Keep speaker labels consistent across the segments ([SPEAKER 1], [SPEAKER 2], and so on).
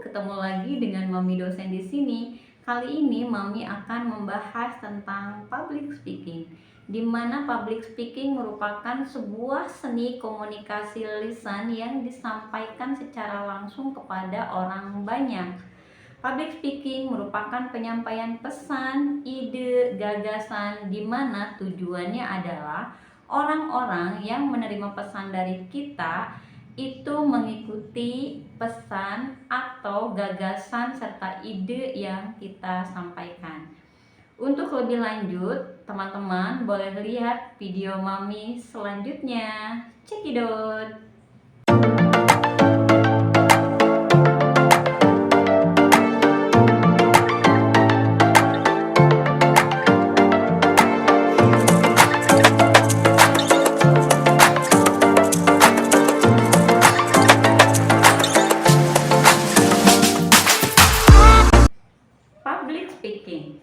[SPEAKER 1] ketemu lagi dengan Mami dosen di sini. Kali ini Mami akan membahas tentang public speaking, di mana public speaking merupakan sebuah seni komunikasi lisan yang disampaikan secara langsung kepada orang banyak. Public speaking merupakan penyampaian pesan, ide, gagasan, di mana tujuannya adalah orang-orang yang menerima pesan dari kita itu mengikuti pesan atau gagasan serta ide yang kita sampaikan. Untuk lebih lanjut, teman-teman boleh lihat video Mami selanjutnya. Cekidot! Public speaking.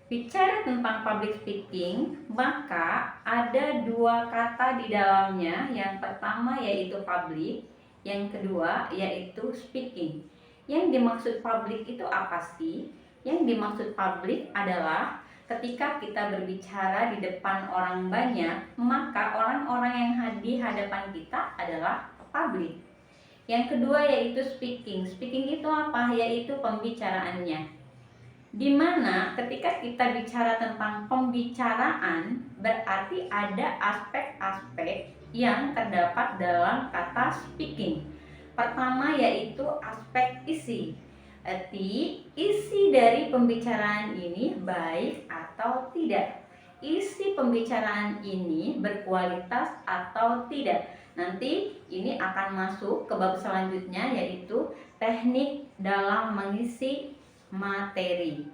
[SPEAKER 1] Bicara tentang public speaking, maka ada dua kata di dalamnya. Yang pertama yaitu public, yang kedua yaitu speaking. Yang dimaksud public itu apa sih? Yang dimaksud public adalah ketika kita berbicara di depan orang banyak, maka orang-orang yang di hadapan kita adalah public. Yang kedua yaitu speaking. Speaking itu apa? Yaitu pembicaraannya. Dimana ketika kita bicara tentang pembicaraan, berarti ada aspek-aspek yang terdapat dalam kata speaking. Pertama yaitu aspek isi. Isi dari pembicaraan ini baik atau tidak. Isi pembicaraan ini berkualitas atau tidak. Nanti ini akan masuk ke bab selanjutnya, yaitu teknik dalam mengisi materi.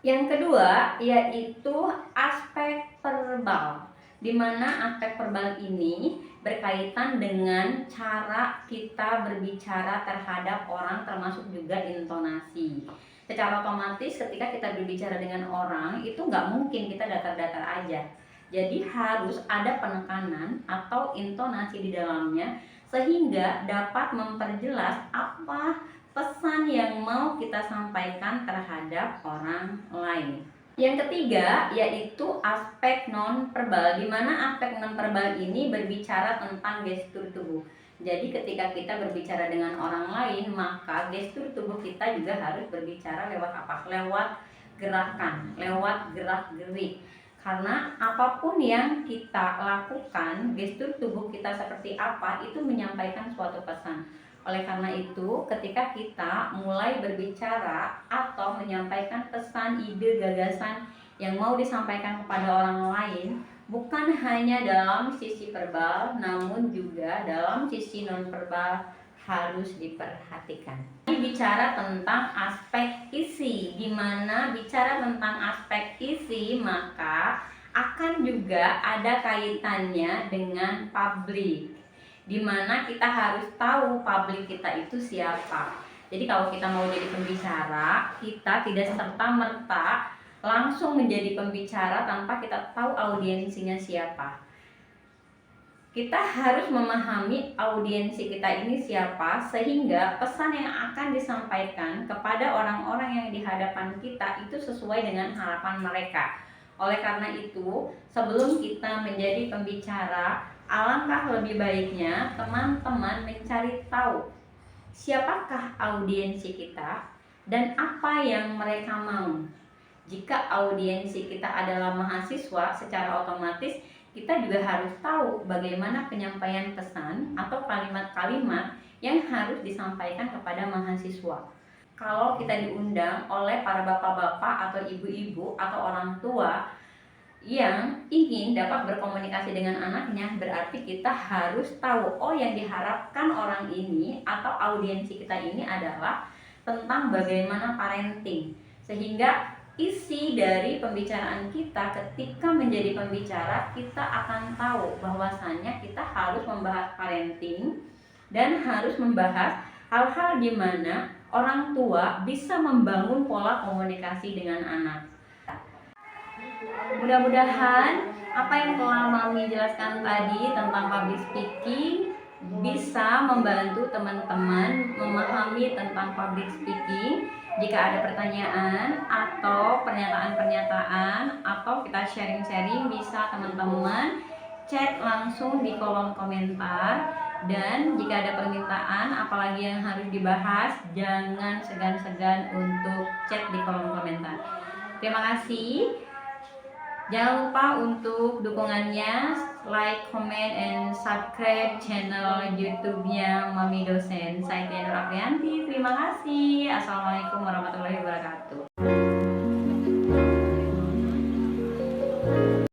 [SPEAKER 1] Yang kedua yaitu aspek verbal, di mana aspek verbal ini berkaitan dengan cara kita berbicara terhadap orang, termasuk juga intonasi. Secara otomatis ketika kita berbicara dengan orang itu nggak mungkin kita datar-datar aja. Jadi harus ada penekanan atau intonasi di dalamnya sehingga dapat memperjelas apa pesan yang mau kita sampaikan terhadap orang lain. Yang ketiga yaitu aspek non-verbal, di mana aspek non-verbal ini berbicara tentang gestur tubuh. Jadi ketika kita berbicara dengan orang lain, maka gestur tubuh kita juga harus berbicara lewat apa? Lewat gerakan, lewat gerak-gerik. Karena apapun yang kita lakukan, gestur tubuh kita seperti apa itu menyampaikan suatu pesan. Oleh karena itu, ketika kita mulai berbicara atau menyampaikan pesan, ide, gagasan yang mau disampaikan kepada orang lain, bukan hanya dalam sisi verbal, namun juga dalam sisi non-verbal harus diperhatikan. Bicara tentang aspek isi, di mana bicara tentang aspek isi, maka akan juga ada kaitannya dengan publik, di mana kita harus tahu publik kita itu siapa. Jadi kalau kita mau jadi pembicara, kita tidak serta-merta langsung menjadi pembicara tanpa kita tahu audiensinya siapa. Kita harus memahami audiensi kita ini siapa, sehingga pesan yang akan disampaikan kepada orang-orang yang di hadapan kita itu sesuai dengan harapan mereka. Oleh karena itu, sebelum kita menjadi pembicara, alangkah lebih baiknya teman-teman mencari tahu siapakah audiensi kita dan apa yang mereka mau. Jika audiensi kita adalah mahasiswa, secara otomatis kita juga harus tahu bagaimana penyampaian pesan atau kalimat-kalimat yang harus disampaikan kepada mahasiswa. Kalau kita diundang oleh para bapak-bapak atau ibu-ibu atau orang tua yang ingin dapat berkomunikasi dengan anaknya, berarti kita harus tahu, oh yang diharapkan orang ini atau audiensi kita ini adalah tentang bagaimana parenting. Sehingga isi dari pembicaraan kita ketika menjadi pembicara, kita akan tahu bahwasannya kita harus membahas parenting dan harus membahas hal-hal di mana orang tua bisa membangun pola komunikasi dengan anak. Mudah-mudahan apa yang telah Mami jelaskan tadi tentang public speaking bisa membantu teman-teman memahami tentang public speaking. Jika ada pertanyaan atau pernyataan-pernyataan atau kita sharing-sharing, bisa teman-teman chat langsung di kolom komentar. Dan jika ada permintaan apalagi yang harus dibahas, jangan segan-segan untuk chat di kolom komentar. Terima kasih. Jangan lupa untuk dukungannya, like, comment, and subscribe channel YouTube-nya Mami Dosen. Saya Tiana Aprianti. Terima kasih. Assalamualaikum warahmatullahi wabarakatuh.